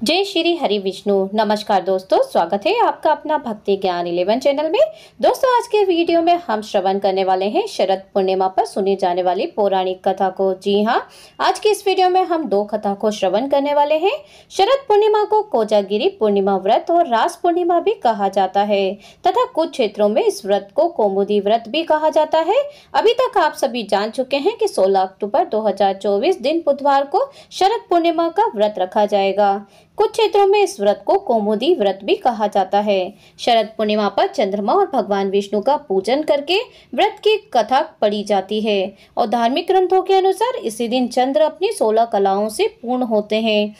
जय श्री हरि विष्णु। नमस्कार दोस्तों, स्वागत है आपका अपना भक्ति ज्ञान 11 चैनल में। दोस्तों, आज के वीडियो में हम श्रवण करने वाले हैं शरद पूर्णिमा पर सुनी जाने वाली पौराणिक कथा को। जी हाँ, आज की इस वीडियो में हम दो कथा को श्रवण करने वाले हैं। शरद पूर्णिमा को कोजागिरी पूर्णिमा व्रत और रास पूर्णिमा भी कहा जाता है तथा कुछ क्षेत्रों में इस व्रत को कौमुदी व्रत भी कहा जाता है। अभी तक आप सभी जान चुके हैं कि 16 अक्टूबर 2024 दिन बुधवार को शरद पूर्णिमा का व्रत रखा जाएगा। कुछ क्षेत्रों में इस व्रत को कौमुदी व्रत भी कहा जाता है। शरद पूर्णिमा पर चंद्रमा और भगवान विष्णु का पूजन करके व्रत की कथा पढ़ी जाती है और धार्मिक ग्रंथों के अनुसार इसी दिन चंद्र अपनी 16 कलाओं से पूर्ण होते हैं।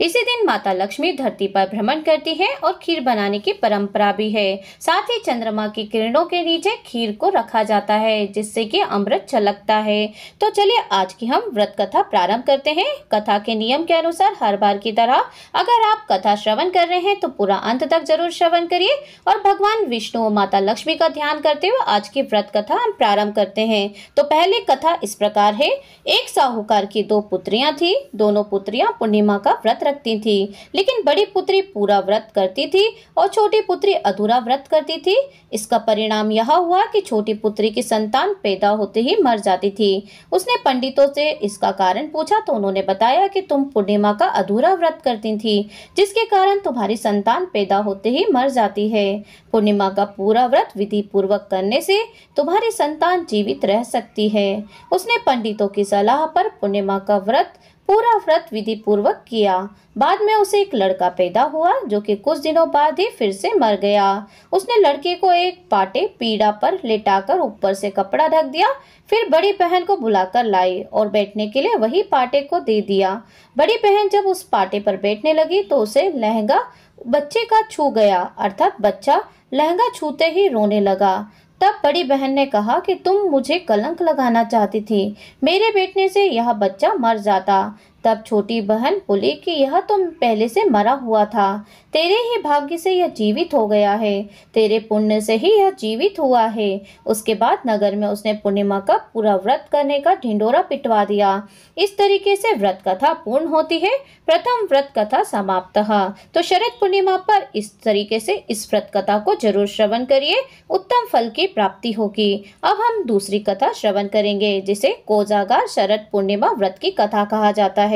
इसी दिन माता लक्ष्मी धरती पर भ्रमण करती है और खीर बनाने की परंपरा भी है। साथ ही चंद्रमा की किरणों के नीचे खीर को रखा जाता है जिससे कि अमृत छलकता है। तो चलिए आज की हम व्रत कथा प्रारंभ करते हैं। कथा के नियम के अनुसार हर बार की तरह अगर आप कथा श्रवण कर रहे हैं तो पूरा अंत तक जरूर श्रवण करिए और भगवान विष्णु और माता लक्ष्मी का ध्यान करते हुए आज की व्रत कथा हम प्रारंभ करते हैं। तो पहले कथा इस प्रकार है। एक साहूकार की दो पुत्रियां थी। दोनों पुत्रियां पूर्णिमा का व्रत रखती थी, लेकिन बड़ी पुत्री पूरा व्रत करती थी और छोटी पुत्री अधूरा व्रत करती थी। इसका परिणाम यह हुआ कि छोटी पुत्री की संतान पैदा होते ही मर जाती थी। उसने पंडितों से इसका कारण पूछा तो उन्होंने बताया कि तुम पूर्णिमा का अधूरा व्रत करती थी, जिसके कारण तुम्हारी संतान पैदा होते ही मर जाती है। पूर्णिमा का पूरा व्रत विधि पूर्वक करने से तुम्हारी संतान जीवित रह सकती है। उसने पंडितों की सलाह पर पूर्णिमा का पूरा व्रत विधि पूर्वक किया। बाद में उसे एक लड़का पैदा हुआ जो कि कुछ दिनों बाद ही फिर से मर गया। उसने लड़के को एक पाटे पीढ़ा पर लेटाकर ऊपर से कपड़ा ढक दिया। फिर बड़ी बहन को बुलाकर लाई और बैठने के लिए वही पाटे को दे दिया। बड़ी बहन जब उस पाटे पर बैठने लगी तो उसे लहंगा बच्चे का छू गया, अर्थात बच्चा लहंगा छूते ही रोने लगा। तब बड़ी बहन ने कहा कि तुम मुझे कलंक लगाना चाहती थी, मेरे बैठने से यह बच्चा मर जाता। तब छोटी बहन बोली कि यह तो पहले से मरा हुआ था, तेरे ही भाग्य से यह जीवित हो गया है, तेरे पुण्य से ही यह जीवित हुआ है। उसके बाद नगर में उसने पूर्णिमा का पूरा व्रत करने का ढिंडोरा पिटवा दिया। इस तरीके से व्रत कथा पूर्ण होती है। प्रथम व्रत कथा समाप्त। तो शरद पूर्णिमा पर इस तरीके से इस व्रत कथा को जरूर श्रवण करिए, उत्तम फल की प्राप्ति होगी। अब हम दूसरी कथा श्रवण करेंगे जिसे कोजागर शरद पूर्णिमा व्रत की कथा कहा जाता है।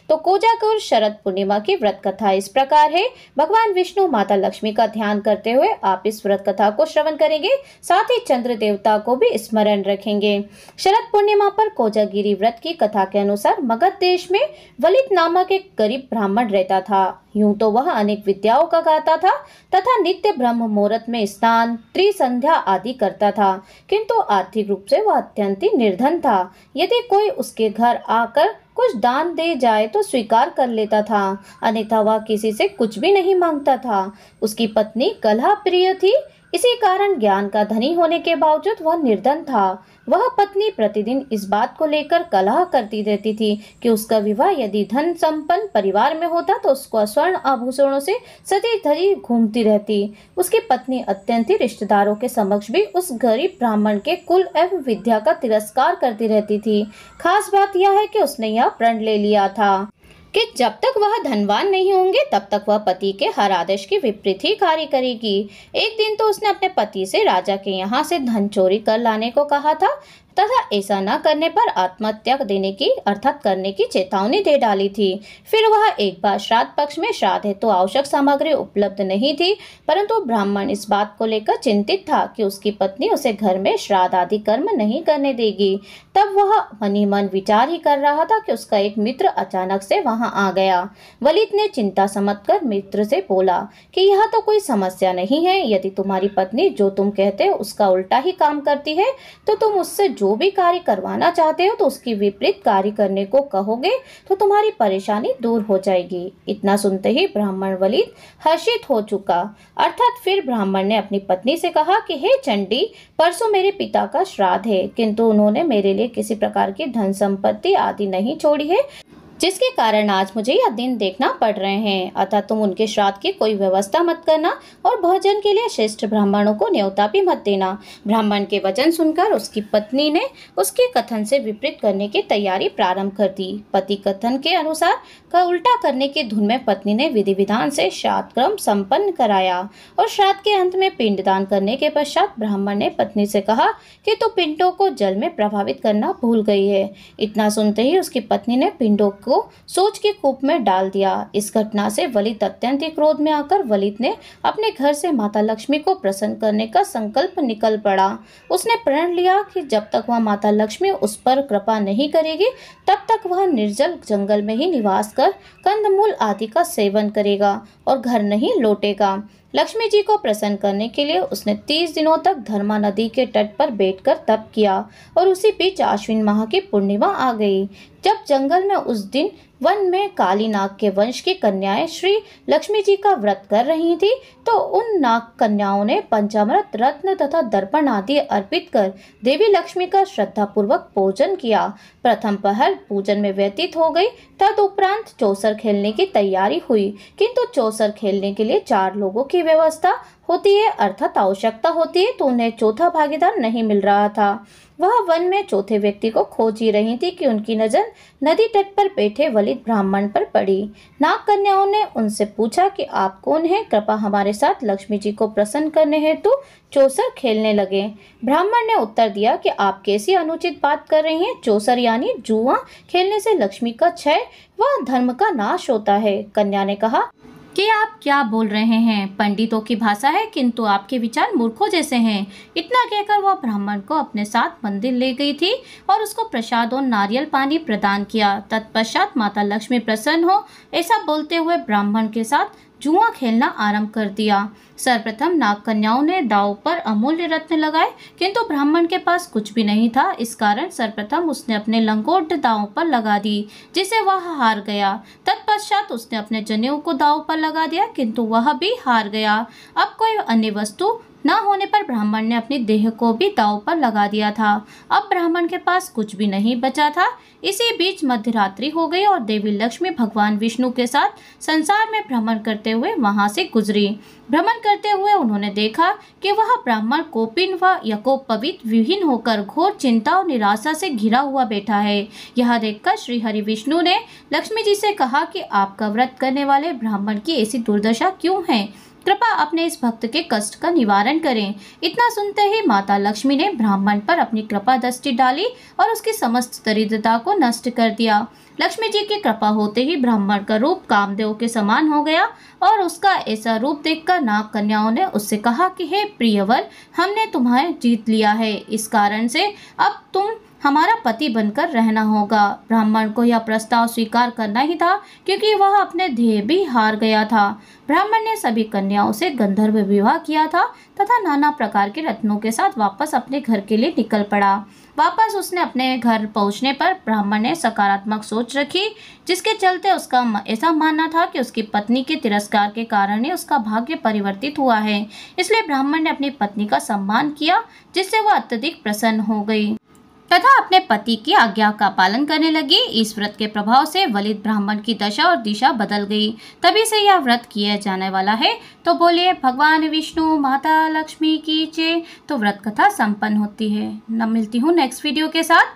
तो कोजागर शरद पूर्णिमा की व्रत कथा इस प्रकार है। भगवान विष्णु माता लक्ष्मी का ध्यान करते हुए आप इस व्रत कथा को श्रवण करेंगे, साथ ही चंद्र देवता को भी स्मरण रखेंगे। शरद पूर्णिमा पर कोजागिरी व्रत की कथा के अनुसार मगध देश में वलित नामक एक गरीब ब्राह्मण रहता था। यूं तो वह अनेक विद्याओं का गाता था तथा नित्य ब्रह्म मुहूर्त में स्नान त्रिसंध्या आदि करता था, किंतु आर्थिक रूप से वह अत्यंत ही निर्धन था। यदि कोई उसके घर आकर कुछ दान दे जाए तो स्वीकार कर लेता था, अन्यथा वह किसी से कुछ भी नहीं मांगता था। उसकी पत्नी कलह प्रिय थी, इसी कारण ज्ञान का धनी होने के बावजूद वह निर्धन था। वह पत्नी प्रतिदिन इस बात को लेकर कलह करती रहती थी कि उसका विवाह यदि धन संपन्न परिवार में होता तो उसको स्वर्ण आभूषणों से सजी धजी घूमती रहती। उसकी पत्नी अत्यंत ही रिश्तेदारों के समक्ष भी उस गरीब ब्राह्मण के कुल एवं विद्या का तिरस्कार करती रहती थी। खास बात यह है कि उसने यह प्रण ले लिया था कि जब तक वह धनवान नहीं होंगे तब तक वह पति के हर आदेश के विपरीत ही कार्य करेगी। एक दिन तो उसने अपने पति से राजा के यहाँ से धन चोरी कर लाने को कहा था तथा ऐसा न करने पर आत्महत्या देने की अर्थात करने की चेतावनी दे डाली थी। फिर वह एक बार श्राद्ध पक्ष में श्राद्ध हेतु आवश्यक सामग्री उपलब्ध नहीं थी, परंतु ब्राह्मण इस बात को लेकर चिंतित था कि उसकी पत्नी उसे घर में श्राद्ध आदि कर्म नहीं करने देगी। तब वह मन ही मन विचार ही कर रहा था कि उसका एक मित्र अचानक से वहां आ गया। वलिद ने चिंता समझकर मित्र से बोला कि यह तो कोई समस्या नहीं है, यदि तुम्हारी पत्नी जो तुम कहते हो उसका उल्टा ही काम करती है तो तुम उससे जो भी कार्य करवाना चाहते हो तो उसकी विपरीत कार्य करने को कहोगे तो तुम्हारी परेशानी दूर हो जाएगी। इतना सुनते ही ब्राह्मण वलिद हर्षित हो चुका। अर्थात फिर ब्राह्मण ने अपनी पत्नी से कहा कि हे चंडी, परसों मेरे पिता का श्राद्ध है, किंतु उन्होंने मेरे लिए किसी प्रकार की धन संपत्ति आदि नहीं छोड़ी है। जिसके कारण आज मुझे यह दिन देखना पड़ रहे हैं। अतः तुम उनके श्राद्ध की कोई व्यवस्था मत करना और भोजन के लिए श्रेष्ठ ब्राह्मणों को न्योता भी मत देना। ब्राह्मण के वचन सुनकर उसकी पत्नी ने उसके कथन से विपरीत करने की तैयारी प्रारंभ कर दी। पति कथन के अनुसार का उल्टा करने की धुन में पत्नी ने विधि विधान से श्राद्ध क्रम संपन्न कराया और श्राद्ध के अंत में पिंडदान करने के पश्चात ब्राह्मण ने पत्नी से कहा कि तू पिंडों को जल में प्रभावित करना भूल गई है। इतना सुनते ही उसकी पत्नी ने पिंडों को सोच के कूप में डाल दिया। इस घटना से वलित अत्यंत क्रोध में आकर वलित ने अपने घर से माता लक्ष्मी को प्रसन्न करने का संकल्प निकल पड़ा। उसने प्रण लिया कि जब तक वह माता लक्ष्मी उस पर कृपा नहीं करेगी तब तक वह निर्जल जंगल में ही निवास कर कंदमूल आदि का सेवन करेगा और घर नहीं लौटेगा। लक्ष्मी जी को प्रसन्न करने के लिए उसने 30 दिनों तक धर्मा नदी के तट पर बैठकर तप किया और उसी बीच आश्विन माह की पूर्णिमा आ गई। जब जंगल में उस दिन वन में काली नाग के वंश की कन्याएं श्री लक्ष्मी जी का व्रत कर रही थी तो उन नाग कन्याओं ने पंचामृत रत्न तथा दर्पण आदि अर्पित कर देवी लक्ष्मी का श्रद्धा पूर्वक पूजन किया। प्रथम पहर पूजन में व्यतीत हो गई। तदुपरांत चौसर खेलने की तैयारी हुई, किंतु चौसर खेलने के लिए 4 लोगों की व्यवस्था होती है अर्थात आवश्यकता होती है, तो उन्हें चौथा भागीदार नहीं मिल रहा था। वह वन में चौथे व्यक्ति को खोज ही रही थी कि उनकी नजर नदी तट पर बैठे वलित ब्राह्मण पर पड़ी। नाग कन्याओं ने उनसे पूछा कि आप कौन हैं? कृपा हमारे साथ लक्ष्मी जी को प्रसन्न करने हेतु चौसर खेलने लगे। ब्राह्मण ने उत्तर दिया कि आप कैसी अनुचित बात कर रही हैं? चौसर यानी जुआ खेलने से लक्ष्मी का क्षय व धर्म का नाश होता है। कन्या ने कहा कि आप क्या बोल रहे हैं? पंडितों की भाषा है किंतु आपके विचार मूर्खों जैसे हैं। इतना कहकर वह ब्राह्मण को अपने साथ मंदिर ले गई थी और उसको प्रसाद और नारियल पानी प्रदान किया। तत्पश्चात माता लक्ष्मी प्रसन्न हो ऐसा बोलते हुए ब्राह्मण के साथ जुआ खेलना आरंभ कर दिया। सर्वप्रथम नाग कन्याओं ने दांव पर अमूल्य रत्न लगाए किंतु ब्राह्मण के पास कुछ भी नहीं था। इस कारण सर्वप्रथम उसने अपने लंगोट दांव पर लगा दी जिसे वह हार गया। तत्पश्चात उसने अपने जनेऊ को दांव पर लगा दिया किंतु वह भी हार गया। अब कोई अन्य वस्तु न होने पर ब्राह्मण ने अपनी देह को भी दांव पर लगा दिया था। अब ब्राह्मण के पास कुछ भी नहीं बचा था। इसी बीच मध्यरात्रि हो गई और देवी लक्ष्मी भगवान विष्णु के साथ संसार में भ्रमण करते हुए वहां से गुजरी। भ्रमण करते हुए उन्होंने देखा कि वह ब्राह्मण कोपिन व यकोपवीत विहीन होकर घोर चिंता और निराशा से घिरा हुआ बैठा है। यह देखकर श्री हरि विष्णु ने लक्ष्मी जी से कहा कि आपका व्रत करने वाले ब्राह्मण की ऐसी दुर्दशा क्यों है? कृपा अपने इस भक्त के कष्ट का निवारण करें। इतना सुनते ही माता लक्ष्मी ने ब्राह्मण पर अपनी कृपा दृष्टि डाली और उसकी समस्त दरिद्रता को नष्ट कर दिया। लक्ष्मी जी की कृपा होते ही ब्राह्मण का रूप कामदेव के समान हो गया और उसका ऐसा रूप देखकर नाग कन्याओं ने उससे कहा कि हे प्रियवर, हमने तुम्हें जीत लिया है, इस कारण से अब तुम हमारा पति बनकर रहना होगा। ब्राह्मण को यह प्रस्ताव स्वीकार करना ही था क्योंकि वह अपने ध्येय भी हार गया था। ब्राह्मण ने सभी कन्याओं से गंधर्व विवाह किया था तथा नाना प्रकार के रत्नों के साथ वापस अपने घर के लिए निकल पड़ा। वापस उसने अपने घर पहुंचने पर ब्राह्मण ने सकारात्मक सोच रखी जिसके चलते उसका ऐसा मानना था कि उसकी पत्नी के तिरस्कार के कारण ही उसका भाग्य परिवर्तित हुआ है। इसलिए ब्राह्मण ने अपनी पत्नी का सम्मान किया जिससे वह अत्यधिक प्रसन्न हो गई तथा अपने पति की आज्ञा का पालन करने लगी। इस व्रत के प्रभाव से वलित ब्राह्मण की दशा और दिशा बदल गई। तभी से यह व्रत किया जाने वाला है। तो बोलिए भगवान विष्णु माता लक्ष्मी की जय। तो व्रत कथा संपन्न होती है। न मिलती हूँ नेक्स्ट वीडियो के साथ।